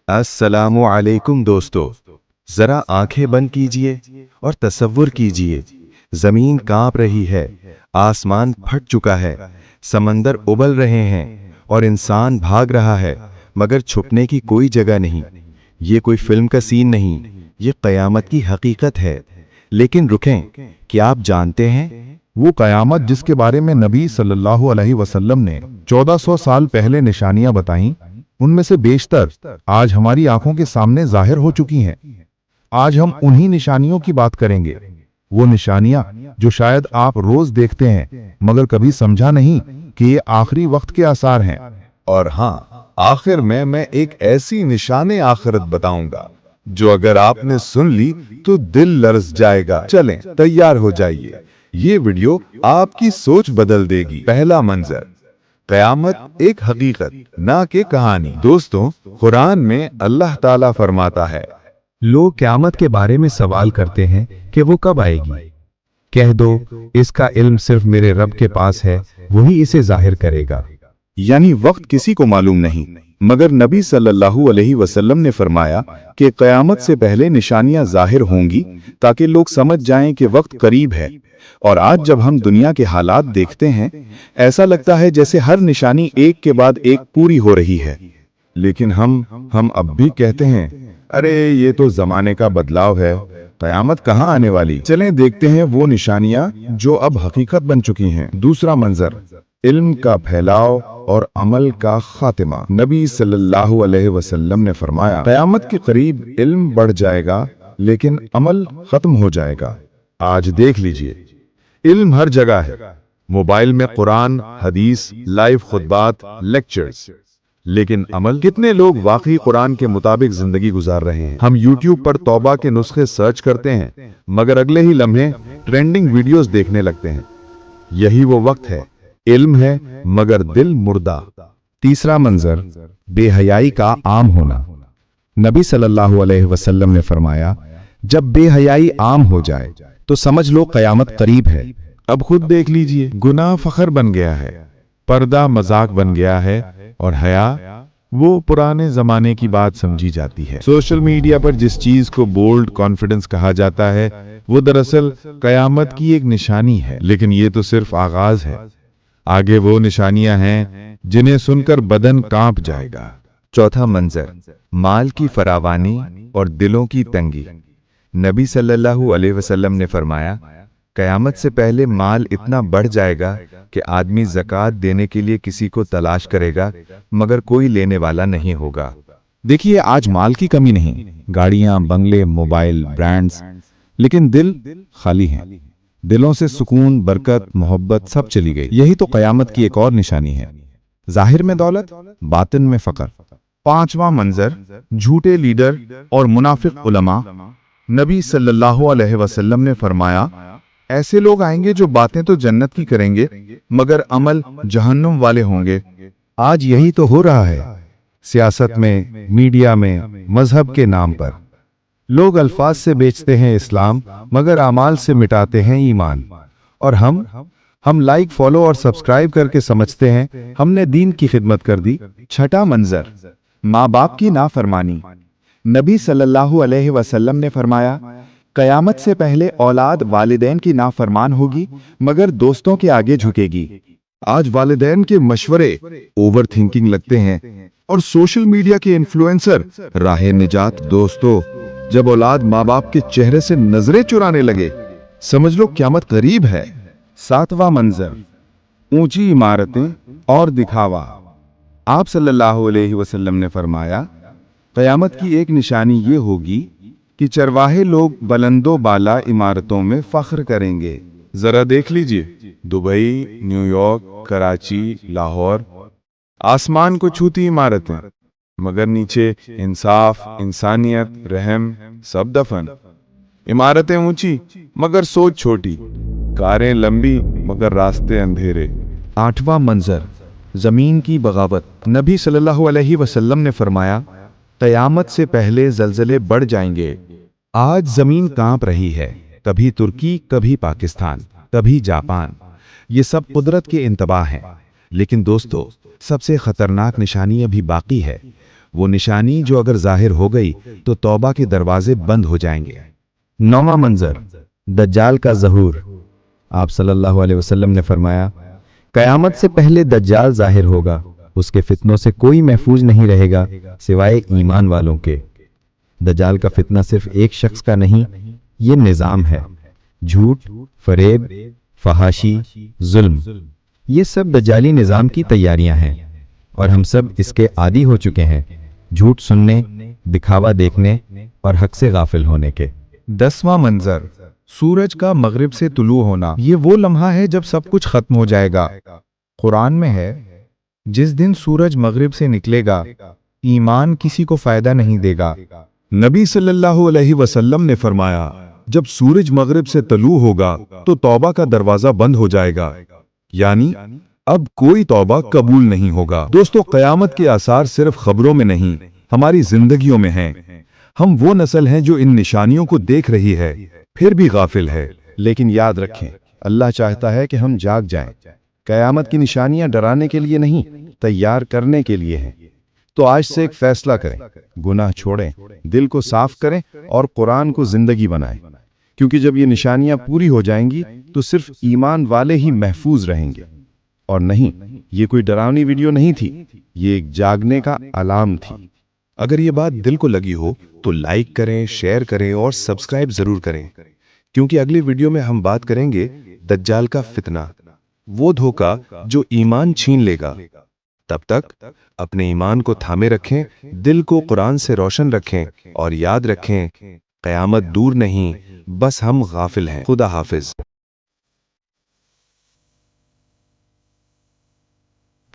अस्सलामु अलैकुम दोस्तों, जरा आंखें बंद कीजिए और तसव्वुर कीजिए, जमीन कांप रही है, आसमान फट चुका है, समंदर उबल रहे हैं और इंसान भाग रहा है, मगर छुपने की कोई जगह नहीं। ये कोई फिल्म का सीन नहीं, ये क़यामत की हकीकत है। लेकिन रुकें, क्या आप जानते हैं वो कयामत जिसके बारे में नबी सल्लल्लाहु अलैहि वसल्लम ने 1400 साल पहले निशानियां बताईं, उनमें से बेशतर आज हमारी आंखों के सामने जाहिर हो चुकी हैं। आज हम उन्हीं निशानियों की बात करेंगे, वो निशानियां जो शायद आप रोज देखते हैं मगर कभी समझा नहीं कि ये आखिरी वक्त के आसार हैं। और हाँ, आखिर में मैं एक ऐसी निशाने आखिरत बताऊंगा जो अगर आपने सुन ली तो दिल लर्ज जाएगा। चलें, तैयार हो जाइए, ये वीडियो आपकी सोच बदल देगी। पहला मंजर, क़यामत एक हकीकत ना कि कहानी। दोस्तों, कुरान में अल्लाह ताला फरमाता है, लोग क़यामत के बारे में सवाल करते हैं कि वो कब आएगी। कह दो, इसका इल्म सिर्फ मेरे रब के पास है, वही इसे जाहिर करेगा। यानी वक्त किसी को मालूम नहीं, मगर नबी सल्लल्लाहु अलैहि वसल्लम ने फरमाया कि क़यामत से पहले निशानियां जाहिर होंगी ताकि लोग समझ जाएं कि वक्त करीब है। और आज जब हम दुनिया के हालात देखते हैं, ऐसा लगता है जैसे हर निशानी एक के बाद एक पूरी हो रही है। लेकिन हम अब भी कहते हैं, अरे ये तो जमाने का बदलाव है, कयामत कहाँ आने वाली। चलें देखते हैं वो निशानियां जो अब हकीकत बन चुकी हैं। दूसरा मंजर, इल्म का फैलाव और अमल का खातिमा। नबी सल्लल्लाहु अलैहि वसल्लम ने फरमाया, कयामत के करीब इल्म बढ़ जाएगा लेकिन अमल खत्म हो जाएगा। आज देख लीजिए, इल्म हर जगह है, मोबाइल में कुरान, हदीस, लाइव खुतबात, लेक्चर्स। लेकिन अमल, कितने लोग वाकई कुरान के मुताबिक जिंदगी गुजार रहे हैं। हम YouTube पर तौबा के नुस्खे सर्च करते हैं मगर अगले ही लम्हे ट्रेंडिंग वीडियोस देखने लगते हैं। यही वो वक्त है, इल्म है मगर दिल मुर्दा। तीसरा मंजर, बेहयाई का आम होना। नबी सल्लल्लाहु अलैहि वसल्लम ने फरमाया, जब बेहयाई आम हो जाए तो समझ लो क़यामत करीब है। अब खुद देख लीजिए, गुनाह फखर बन गया है, पर्दा मजाक बन गया है और हया वो पुराने जमाने की बात समझी जाती है। सोशल मीडिया पर जिस चीज को बोल्ड कॉन्फिडेंस कहा जाता है, वो दरअसल कयामत की एक निशानी है। लेकिन ये तो सिर्फ आगाज है, आगे वो निशानियां हैं जिन्हें सुनकर बदन कांप जाएगा। चौथा मंजर, माल की फरावानी और दिलों की तंगी। नबी सल्लल्लाहु अलैहि वसल्लम ने फरमाया, क़यामत से पहले माल इतना बढ़ जाएगा कि आदमी ज़कात देने के लिए किसी को तलाश करेगा मगर कोई लेने वाला नहीं होगा। देखिए, आज माल की कमी नहीं, गाड़ियां, बंगले, मोबाइल, ब्रांड्स, लेकिन दिल खाली हैं। दिलों से सुकून, बरकत, मोहब्बत सब चली गई। यही तो क़यामत की एक और निशानी है, जाहिर में दौलत, बातिन में फकर। पांचवा मंजर, झूठे लीडर और मुनाफिक उलमा। नबी सल्लल्लाहु अलैहि वसल्लम ने फरमाया, ऐसे लोग आएंगे जो बातें तो जन्नत की करेंगे मगर अमल जहन्नुम वाले होंगे। आज यही तो हो रहा है, सियासत में, मीडिया में, मजहब के नाम पर लोग अल्फाज से बेचते हैं इस्लाम मगर अमाल से मिटाते हैं ईमान। और हम लाइक, फॉलो और सब्सक्राइब करके समझते हैं हमने दीन की खिदमत कर दी। छठा मंजर, माँ बाप की नाफरमानी। नबी सल्लल्लाहु अलैहि वसल्लम ने फरमाया, कयामत से पहले औलाद वालिदैन की नाफरमान होगी मगर दोस्तों के आगे झुकेगी। आज वालिदैन के मशवरे ओवर थिंकिंग लगते हैं और सोशल मीडिया के इन्फ्लुएंसर राह निजात। दोस्तों, जब औलाद माँ बाप के चेहरे से नजरें चुराने लगे, समझ लो क़यामत करीब है। सातवां मंजर, ऊंची इमारतें और दिखावा। आप सल्लल्लाहु अलैहि वसल्लम ने फरमाया, क़यामत की एक निशानी ये होगी कि चरवाहे लोग बुलंदो बाला इमारतों में फख्र करेंगे। जरा देख लीजिए, दुबई, न्यूयॉर्क, कराची, लाहौर, आसमान को छूती इमारतें मगर नीचे इंसाफ, इंसानियत, रहम सब दफन। इमारतें ऊंची मगर सोच छोटी, कारें लंबी मगर रास्ते अंधेरे। आठवां मंजर, जमीन की बगावत। नबी सल्लल्लाहु अलैहि वसल्लम ने फरमाया, क़यामत से पहले ज़लज़ले बढ़ जाएंगे। आज जमीन कांप रही है, कभी तुर्की, कभी पाकिस्तान, कभी जापान। ये सब कुदरत के इंतबाह हैं। लेकिन दोस्तों, सबसे खतरनाक निशानी अभी बाकी है, वो निशानी जो अगर जाहिर हो गई तो तौबा के दरवाजे बंद हो जाएंगे। 9वां मंजर, दज्जाल का ज़हूर। आप सल्लल्लाहु अलैहि वसल्लम ने फरमाया, कयामत से पहले दज्जाल जाहिर होगा, उसके फितनों से कोई महफूज नहीं रहेगा सिवाय ईमान वालों के। दज्जाल का फितना सिर्फ एक शख्स का नहीं, ये निज़ाम है। झूठ, फरेब, फहाशी, जुल्म, ये सब दज्जाली निज़ाम की तैयारियां हैं और हम सब इसके आदी हो चुके हैं, झूठ सुनने, दिखावा देखने और हक से गाफिल होने के। 10वां मंजर, सूरज का मगरिब से तुलू होना। ये वो लम्हा है जब सब कुछ खत्म हो जाएगा। कुरान में है, जिस दिन सूरज मगरिब से निकलेगा ईमान किसी को फायदा नहीं देगा। नबी सल्लल्लाहु अलैहि वसल्लम ने फरमाया, जब सूरज मगरिब से तलू होगा तो तौबा का दरवाजा बंद हो जाएगा, यानी अब कोई तौबा कबूल नहीं होगा। दोस्तों, कयामत के आसार सिर्फ खबरों में नहीं, हमारी जिंदगियों में हैं। हम वो नस्ल हैं जो इन निशानियों को देख रही है फिर भी गाफिल है। लेकिन याद रखें, अल्लाह चाहता है कि हम जाग जाएं। कयामत की निशानियां डराने के लिए नहीं, तैयार करने के लिए हैं। तो आज से एक फैसला करें, गुनाह छोड़ें, दिल को साफ करें और कुरान को जिंदगी बनाएं। क्योंकि जब ये निशानियां पूरी हो जाएंगी तो सिर्फ ईमान वाले ही महफूज रहेंगे। और नहीं, ये कोई डरावनी वीडियो नहीं थी, ये एक जागने का अलार्म थी। अगर ये बात दिल को लगी हो तो लाइक करें, शेयर करें और सब्सक्राइब जरूर करें, क्योंकि अगली वीडियो में हम बात करेंगे दज्जाल का फितना, वो धोखा जो ईमान छीन लेगा। तब तक अपने ईमान को थामे रखें, दिल को कुरान से रोशन रखें और याद रखें, कयामत दूर नहीं, बस हम गाफिल हैं। खुदा हाफिज।